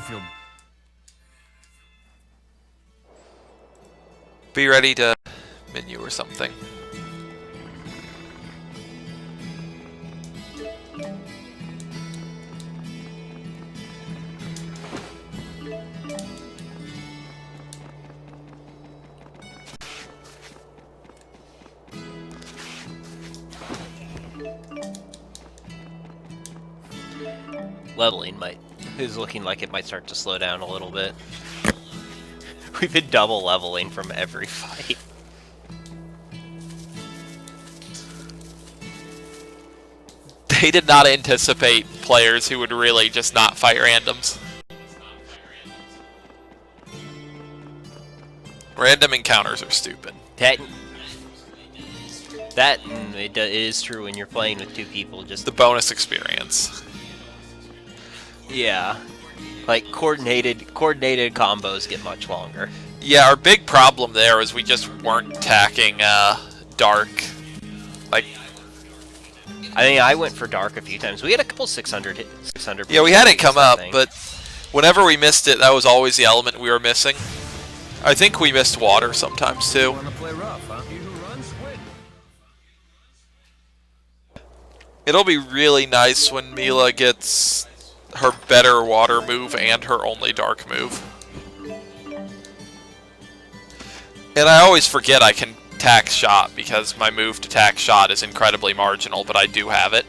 feel... Be ready to menu or something. Leveling is looking like it might start to slow down a little bit. We've been double leveling from every fight. They did not anticipate players who would really just not fight randoms. Random encounters are stupid. That it is true when you're playing with two people. Just the bonus experience. Yeah, like coordinated combos get much longer. Yeah, our big problem there is we just weren't attacking Dark. Like, I mean, I went for Dark a few times. We had a couple 600. Yeah, we had it come up, but whenever we missed it, that was always the element we were missing. I think we missed water sometimes too. It'll be really nice when Milla gets her better water move and her only dark move. And I always forget I can tack shot because my move to tack shot is incredibly marginal, but I do have it.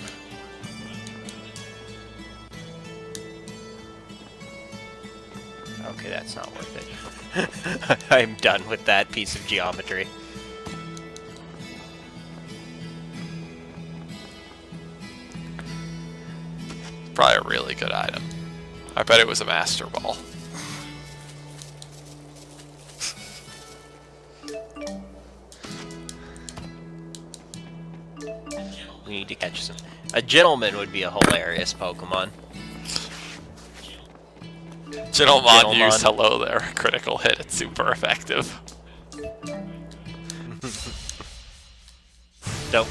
Okay, that's not worth it. I'm done with that piece of geometry. Probably a really good item. I bet it was a Master Ball. We need to catch some. A Gentleman would be a hilarious Pokemon. Gentleman used hello there. Critical hit. It's super effective. Dope.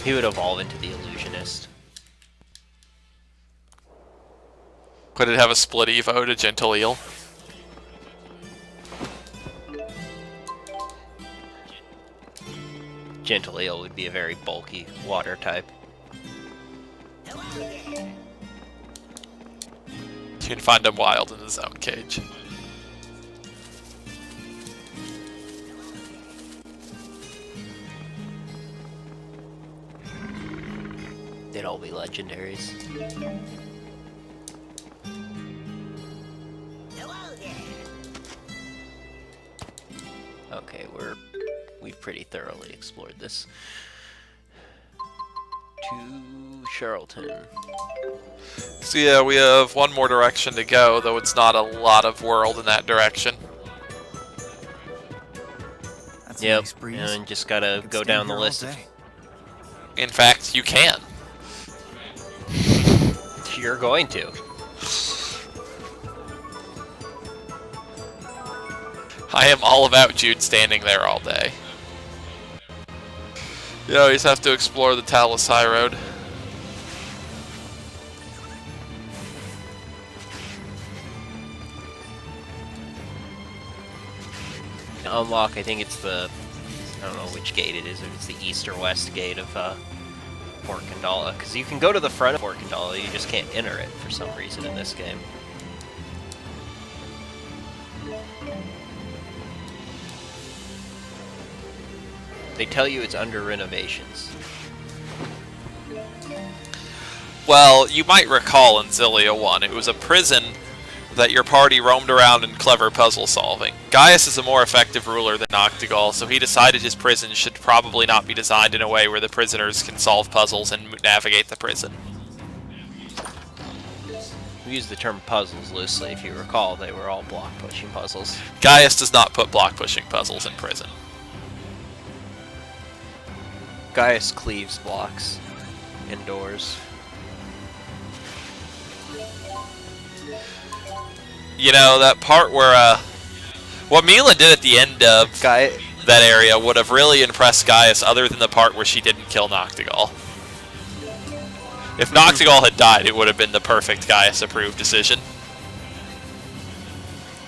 He would evolve into the Illusionist. Could it have a split evo to Gentle Eel? Gentle Eel would be a very bulky water type. You can find him wild in the zone cage. They'd all be legendaries. Okay, we've pretty thoroughly explored this. To Charlton. So yeah, we have one more direction to go, though it's not a lot of world in that direction. That's Yep, nice breeze. and just gotta go down the list. In fact, you can. You're going to. I am all about Jude standing there all day. You always have to explore the Talus High Road. Unlock, I think it's the, I don't know which gate it is, if it's the east or west gate of Fort Kandala, because you can go to the front of Fort Kandala, you just can't enter it for some reason in this game. They tell you it's under renovations. Well, you might recall in Xillia 1, it was a prison that your party roamed around in clever puzzle solving. Gaius is a more effective ruler than Noctigal, so he decided his prison should probably not be designed in a way where the prisoners can solve puzzles and navigate the prison. We use the term puzzles loosely, if you recall, they were all block-pushing puzzles. Gaius does not put block-pushing puzzles in prison. Gaius cleaves blocks indoors. You know, that part where, what Milla did at the end of that area would have really impressed Gaius, other than the part where she didn't kill Noctigal. If Noctigal had died, it would have been the perfect Gaius-approved decision.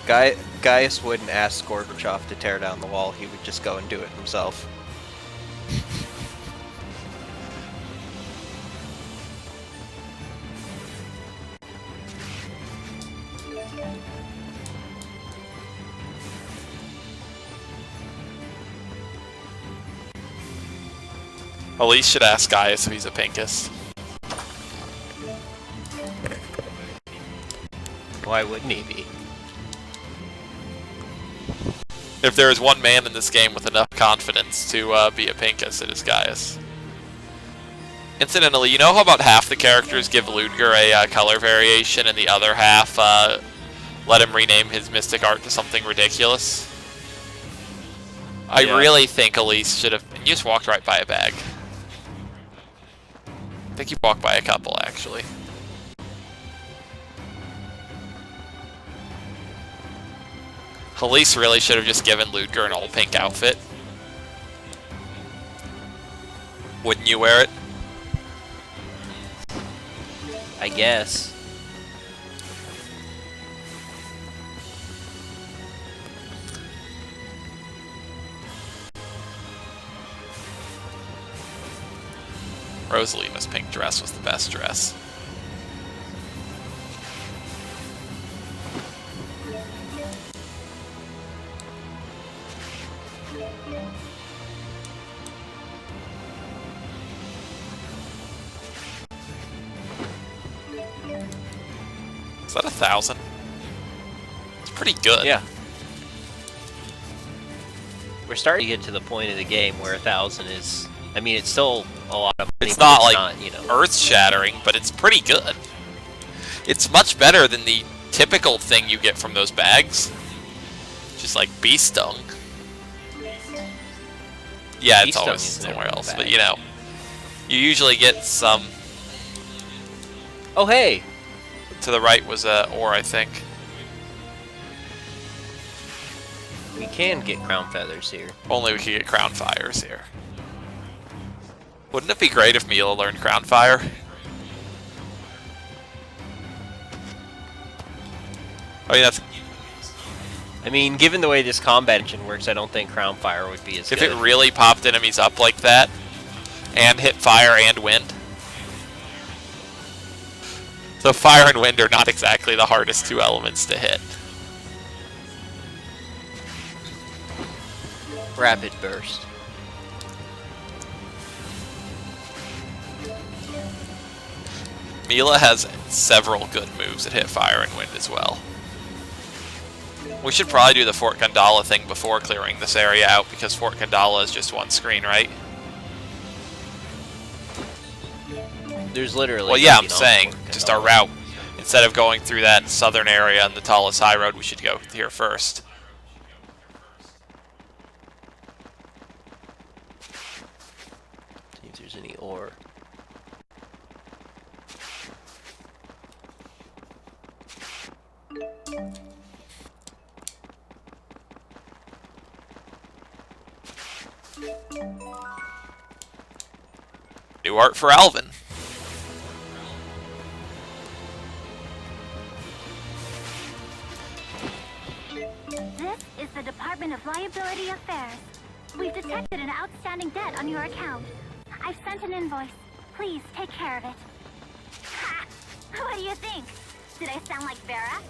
Gaius wouldn't ask Gorbachev to tear down the wall, he would just go and do it himself. Elise should ask Gaius if he's a Pincus. Why wouldn't he be? If there is one man in this game with enough confidence to be a Pincus, it is Gaius. Incidentally, you know how about half the characters give Ludger a color variation and the other half let him rename his mystic art to something ridiculous? I really think Elise should have... You just walked right by a bag. I think you walked by a couple, actually. Elise really should have just given Ludger an all-pink outfit. Wouldn't you wear it? I guess. Rosalima's pink dress was the best dress. Is that 1,000? It's pretty good. Yeah. We're starting to get to the point of the game where 1,000 is... I mean, it's still a lot of money. It's not but like you know, earth-shattering, but it's pretty good. It's much better than the typical thing you get from those bags. Just like bee stung. Yeah, it's always somewhere else, but you know. You usually get some... Oh, hey! To the right was ore, I think. We can get crown feathers here. Only we could get crown fires here. Wouldn't it be great if Milla learned crown fire? I mean, that's... I mean, given the way this combat engine works, I don't think crown fire would be as good. If it really popped enemies up like that, and hit fire and wind. So fire and wind are not exactly the hardest two elements to hit. Rapid burst. Milla has several good moves that hit fire and wind as well. We should probably do the Fort Gundala thing before clearing this area out, because Fort Gundala is just one screen, right? There's literally... Well, yeah, I'm saying, just our route. Instead of going through that southern area on the Talas High Road, we should go here first. See if there's any ore. New art for Alvin. This is the Department of Liability Affairs. We've detected an outstanding debt on your account. I've sent an invoice. Please take care of it. Ha! What do you think? Did I sound like Vera?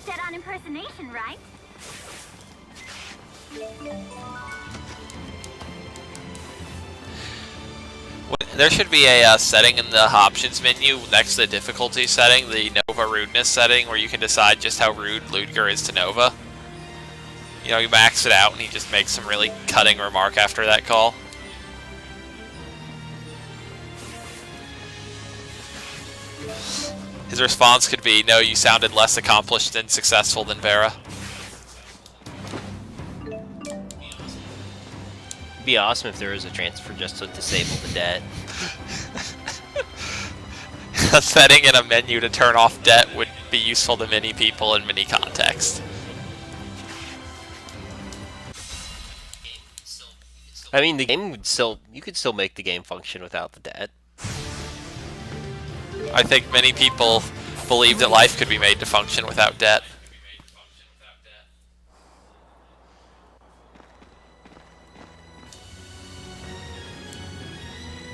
Dead-on impersonation, right? There should be a setting in the options menu next to the difficulty setting, the Nova rudeness setting, where you can decide just how rude Ludger is to Nova. You know, you max it out and he just makes some really cutting remark after that call. His response could be, no, you sounded less accomplished and successful than Vera. It'd be awesome if there was a transfer just to disable the debt. A setting in a menu to turn off debt would be useful to many people in many contexts. I mean, the game would still... You could still make the game function without the debt. I think many people believe that life could be made to function without debt.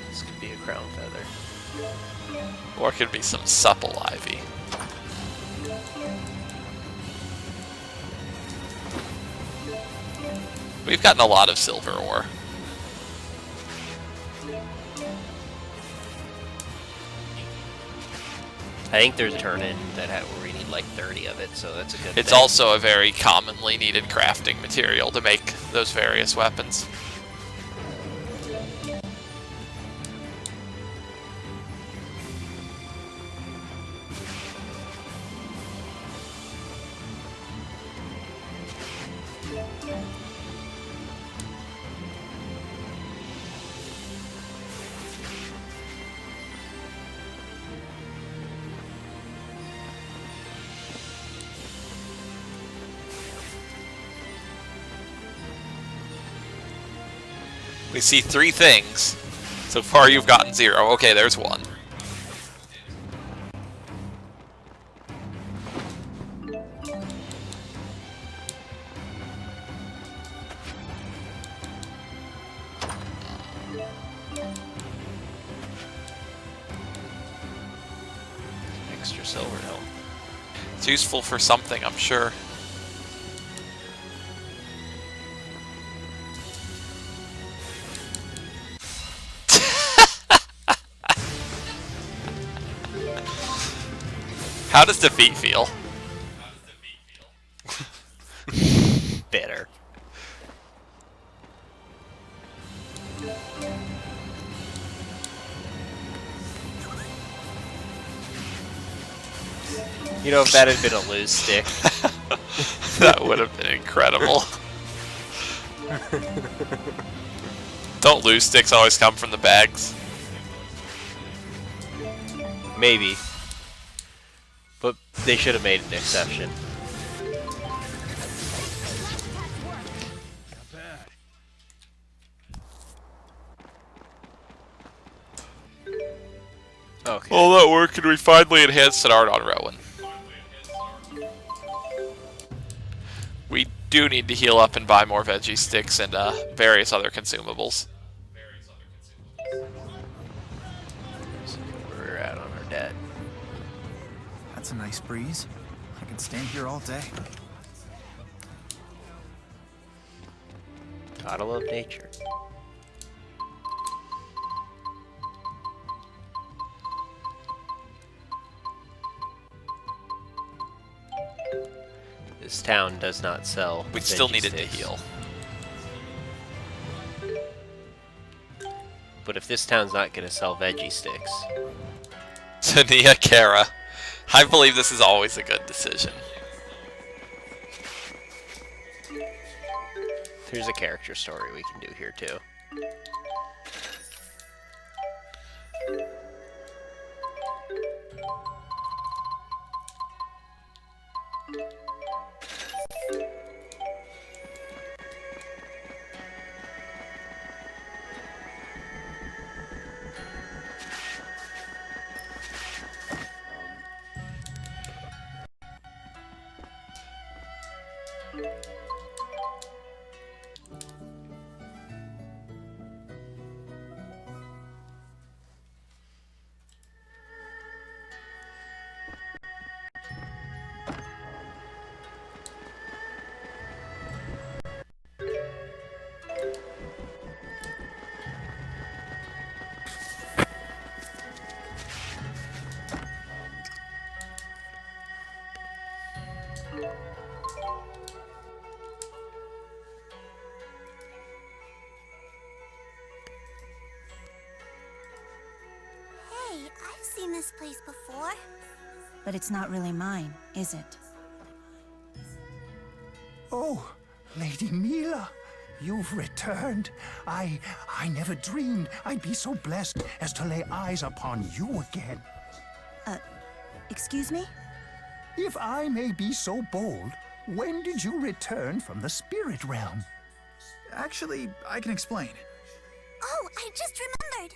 This could be a crown feather. Or it could be some supple ivy. We've gotten a lot of silver ore. I think there's a turn-in where we need like 30 of it, so that's a good It's thing. also a very commonly needed crafting material to make those various weapons. We see 3 things. So far you've gotten 0. Okay, there's 1. Extra silver helm. It's useful for something, I'm sure. How does defeat feel? Bitter. You know, if that had been a loose stick. That would have been incredible. Don't loose sticks always come from the bags? Maybe. But they should have made an exception. Okay. All that work and we finally enhanced an art on Rowen. We do need to heal up and buy more veggie sticks and various other consumables. We're out on our debt. That's a nice breeze. I can stand here all day. Gotta love nature. This town does not sell. We still veggie needed to sticks. heal. But if this town's not gonna sell veggie sticks, Tania Kara. I believe this is always a good decision. there's a character story we can do here too. I've seen this place before. But it's not really mine, is it? Oh, Lady Milla, you've returned. I never dreamed I'd be so blessed as to lay eyes upon you again. Excuse me? If I may be so bold, when did you return from the spirit realm? Actually, I can explain. Oh, I just remembered.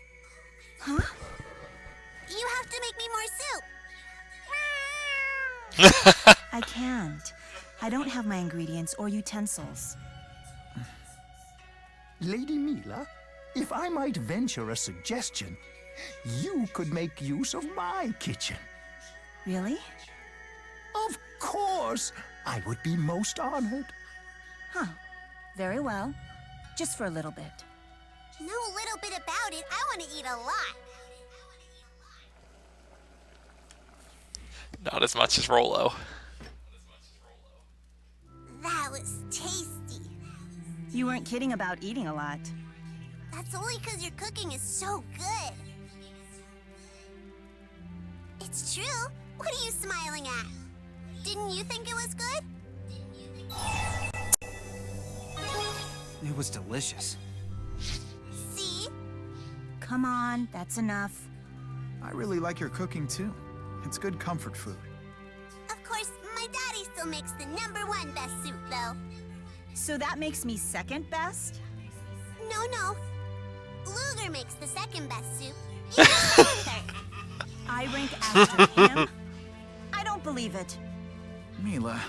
Huh? You have to make me more soup. I can't. I don't have my ingredients or utensils. Lady Milla, if I might venture a suggestion, you could make use of my kitchen. Really? Of course! I would be most honored. Huh. Very well. Just for a little bit. No little bit about it. I want to eat a lot. Not as much as Rolo. That was tasty. You weren't kidding about eating a lot. That's only because your cooking is so good. It's true. What are you smiling at? Didn't you think it was good? It was delicious. See? Come on, that's enough. I really like your cooking too. It's good comfort food. Of course, my daddy still makes the #1 best soup, though. So that makes me second best? No. Luger makes the second best soup. You know third. I rank after him? I don't believe it. Milla.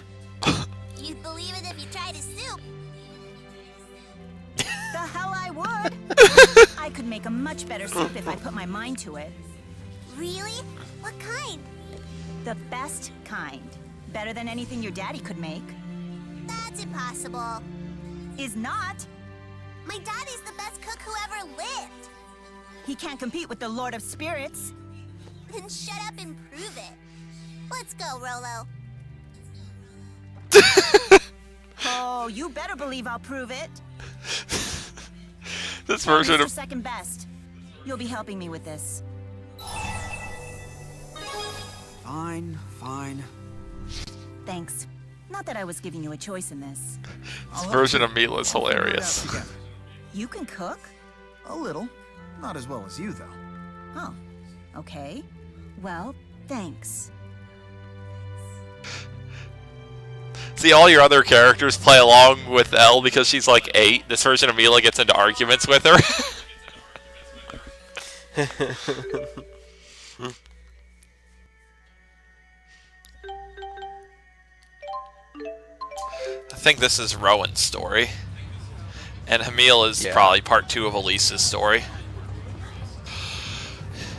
You'd believe it if you tried his soup. The hell I would! I could make a much better soup if I put my mind to it. Really? What kind? The best kind. Better than anything your daddy could make. That's impossible. Is not. My daddy's the best cook who ever lived. He can't compete with the Lord of Spirits. Then shut up and prove it. Let's go, Rolo. Oh, you better believe I'll prove it. This version Mr. of Second Best. You'll be helping me with this. Fine. Thanks. Not that I was giving you a choice in this. this version of Milla is hilarious. You can cook? A little. Not as well as you, though. Oh, okay. Well, thanks. See, all your other characters play along with Elle because she's like 8. This version of Milla gets into arguments with her. I think this is Rowen's story. And Hamil is probably part 2 of Elise's story.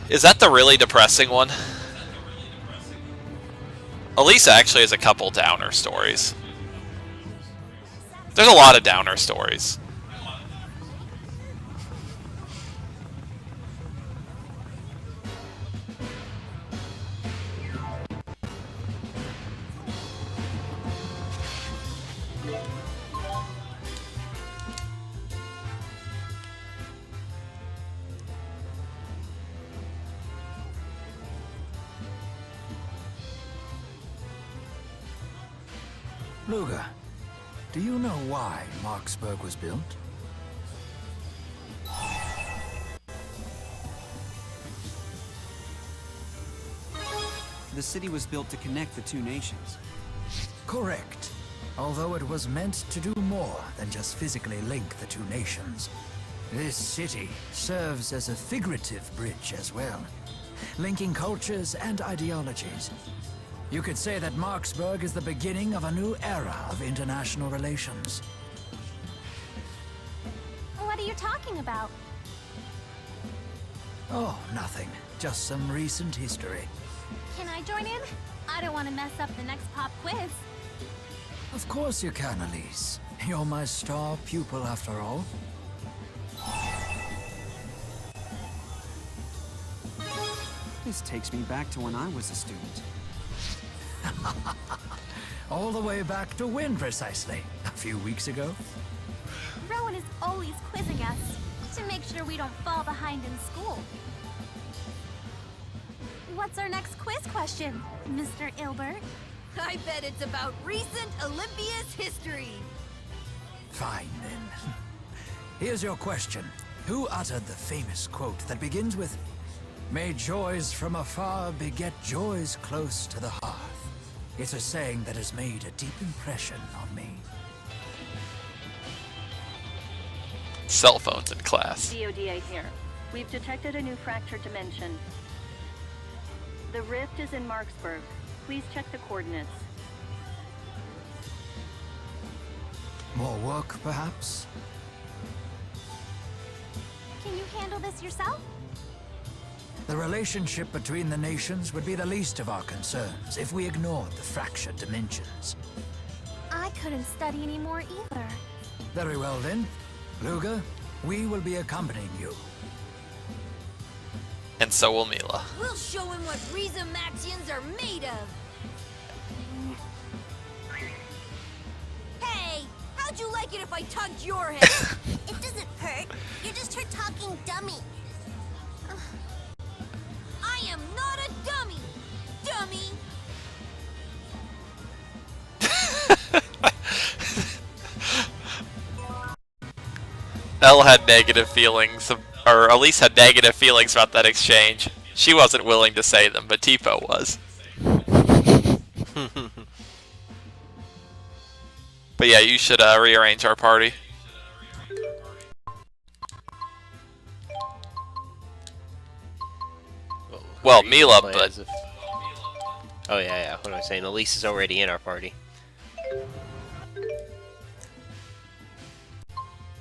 Is that the really depressing one? Elise actually has a couple downer stories. There's a lot of downer stories. Luger, do you know why Marksburg was built? The city was built to connect the two nations. Correct. Although it was meant to do more than just physically link the two nations. This city serves as a figurative bridge as well, linking cultures and ideologies. You could say that Marksburg is the beginning of a new era of international relations. What are you talking about? Oh, nothing. Just some recent history. Can I join in? I don't want to mess up the next pop quiz. Of course you can, Elise. You're my star pupil after all. This takes me back to when I was a student. All the way back to when, precisely? A few weeks ago? Rowen is always quizzing us to make sure we don't fall behind in school. What's our next quiz question, Mr. Ilbert? I bet it's about recent Olympia's history. Fine, then. Here's your question. Who uttered the famous quote that begins with, "May joys from afar beget joys close to the hearth"? It's a saying that has made a deep impression on me. Cell phones in class. DODA here. We've detected a new fractured dimension. The rift is in Marksburg. Please check the coordinates. More work, perhaps? Can you handle this yourself? The relationship between the nations would be the least of our concerns if we ignored the fractured dimensions. I couldn't study anymore either. Very well then. Luger, we will be accompanying you. And so will Milla. We'll show him what Maxians are made of. Hey, how'd you like it if I tugged your head? It doesn't hurt. You're just her talking dummy. I am not a dummy, dummy. Elle had negative feelings, or at least had negative feelings about that exchange. She wasn't willing to say them, but Tipo was. But yeah, you should rearrange our party. Well, Milla, but... Oh yeah. What am I saying? Elise is already in our party.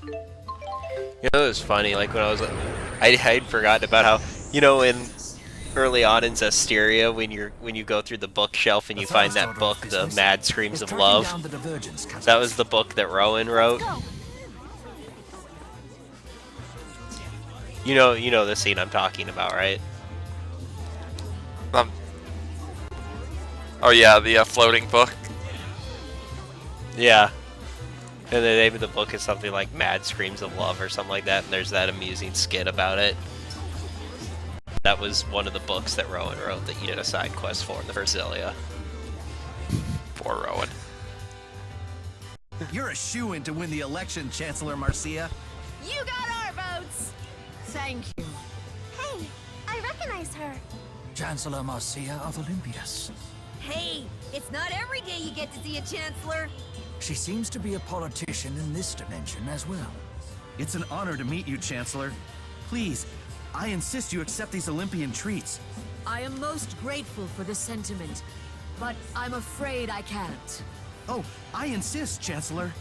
You know, it was funny, like when I was, I'd forgotten about how, you know, in early on in Zestiria, when you go through the bookshelf and you find that book, The Mad Screams of Love, that was the book that Rowen wrote. You know the scene I'm talking about, right? Oh yeah, the floating book. Yeah. And the name of the book is something like Mad Screams of Love or something like that, and there's that amusing skit about it. That was one of the books that Rowen wrote that you did a side quest for in the first Xillia. Poor Rowen. You're a shoo-in to win the election, Chancellor Marcia. You got our votes. Thank you. Hey, I recognize her. Chancellor Marcia of Olympias. Hey, it's not every day you get to see a chancellor. She seems to be a politician in this dimension as well. It's an honor to meet you, Chancellor. Please, I insist you accept these Olympian treats. I am most grateful for the sentiment, but I'm afraid I can't. Oh, I insist, Chancellor.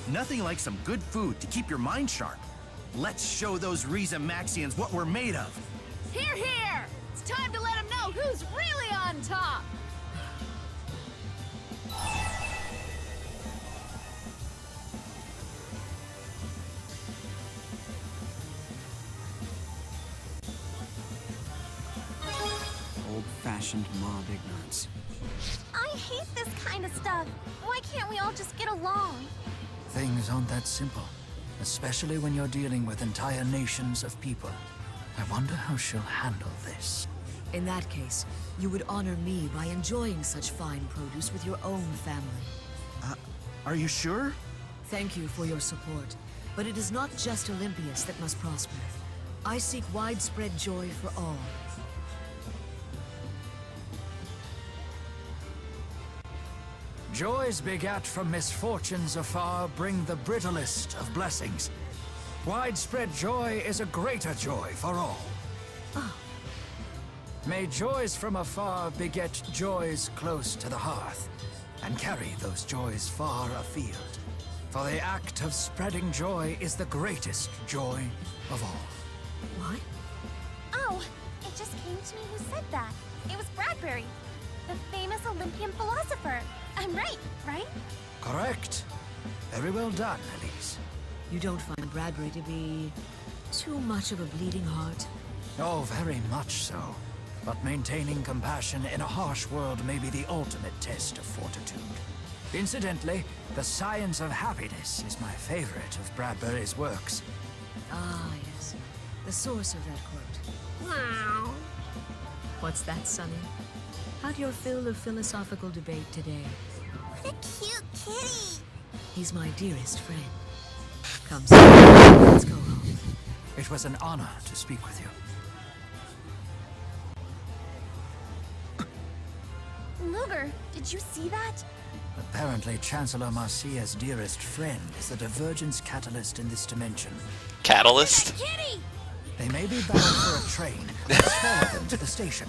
Nothing like some good food to keep your mind sharp. Let's show those Maxians what we're made of. Hear, hear! It's time to let them know who's really on top. Old-fashioned mob ignorance. I hate this kind of stuff. Why can't we all just get along? Things aren't that simple, especially when you're dealing with entire nations of people. I wonder how she'll handle this. In that case, you would honor me by enjoying such fine produce with your own family. Are you sure? Thank you for your support, but it is not just Olympias that must prosper. I seek widespread joy for all. Joys begat from misfortunes afar bring the brittlest of blessings. Widespread joy is a greater joy for all. May joys from afar beget joys close to the hearth, and carry those joys far afield. For the act of spreading joy is the greatest joy of all. What? Oh, it just came to me who said that. It was Bradbury, the famous Olympian philosopher. I'm right? Correct. Very well done, Elise. You don't find Bradbury to be too much of a bleeding heart? Oh, very much so. But maintaining compassion in a harsh world may be the ultimate test of fortitude. Incidentally, The Science of Happiness is my favorite of Bradbury's works. Ah, yes. The source of that quote. Wow. What's that, Sonny? How'd your fill of philosophical debate today? What a cute kitty. He's my dearest friend. Come, Sonny, let's go home. It was an honor to speak with you. Luger, did you see that? Apparently, Chancellor Marcia's dearest friend is the divergence catalyst in this dimension. Catalyst? Kitty! They may be bound for a train. Let's follow them to the station.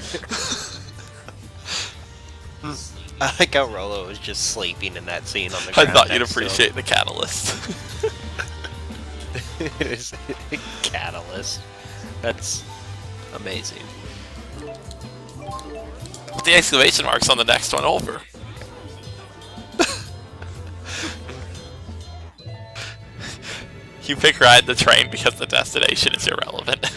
I like how Rolo was just sleeping in that scene on the I ground. thought you'd next to him. appreciate the catalyst. It is a catalyst. That's amazing. Put the exclamation marks on the next one over. You pick ride the train because the destination is irrelevant.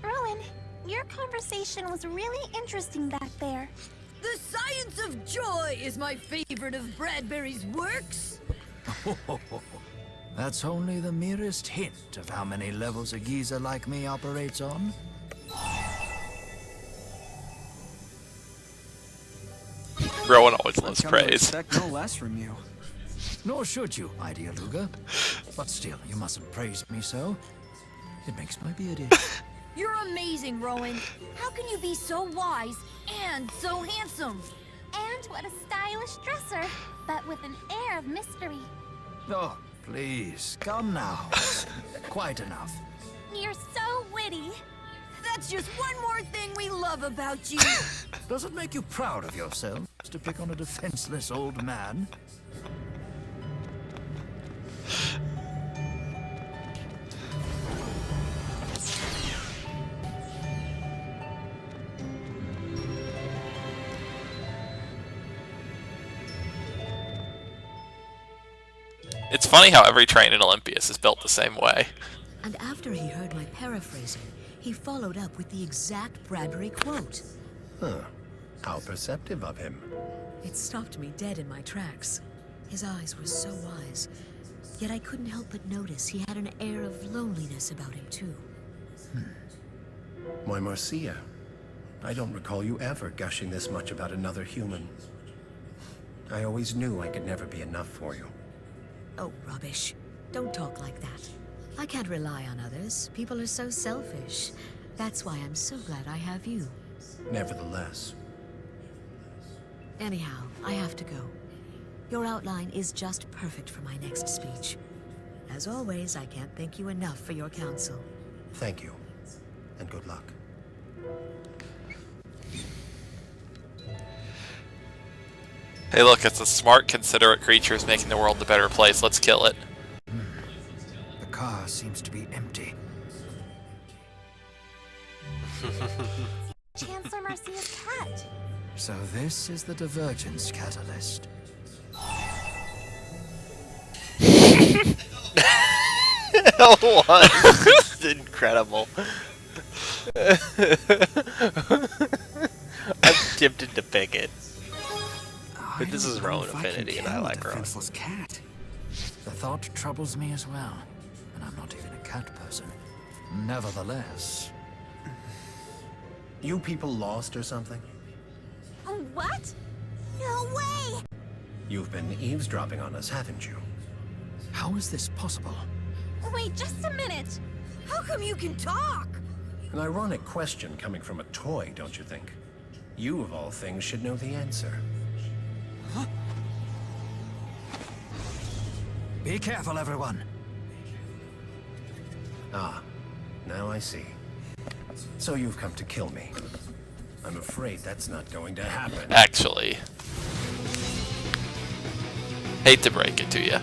Rowen, your conversation was really interesting back there. The science of joy is my favorite of Bradbury's works. That's only the merest hint of how many levels a geezer like me operates on. Rowen always loves I've come to praise. expect no less from you. Nor should you, my dear Luga. But still, you mustn't praise me so. It makes my beard itch. You're amazing, Rowen. How can you be so wise and so handsome? And what a stylish dresser, but with an air of mystery. Oh, please, come now. Quite enough. You're so witty. That's just one more thing we love about you. Does it make you proud of yourself to pick on a defenseless old man? It's funny how every train in Olympias is built the same way. And after he heard my paraphrasing, he followed up with the exact Bradbury quote. Huh. How perceptive of him. It stopped me dead in my tracks. His eyes were so wise, yet I couldn't help but notice he had an air of loneliness about him, too. Why, Marcia, I don't recall you ever gushing this much about another human. I always knew I could never be enough for you. Oh, rubbish. Don't talk like that. I can't rely on others. People are so selfish. That's why I'm so glad I have you. Nevertheless. Anyhow, I have to go. Your outline is just perfect for my next speech. As always, I can't thank you enough for your counsel. Thank you. And good luck. Hey look, it's a smart, considerate creature who's making the world a better place. Let's kill it. The car seems to be empty. Chancellor Marcia's cat. So this is the divergence catalyst. What? It's incredible. I'm tempted to pick it. But this is Rowan Affinity, and I like Rowan. Defenseless cat. The thought troubles me as well, and I'm not even a cat person. Nevertheless... You people lost or something? What? No way! You've been eavesdropping on us, haven't you? How is this possible? Wait just a minute. How come you can talk? An ironic question coming from a toy, don't you think? You, of all things, should know the answer. Be careful, everyone. Ah, now I see. So you've come to kill me. I'm afraid that's not going to happen. Actually. Hate to break it to you.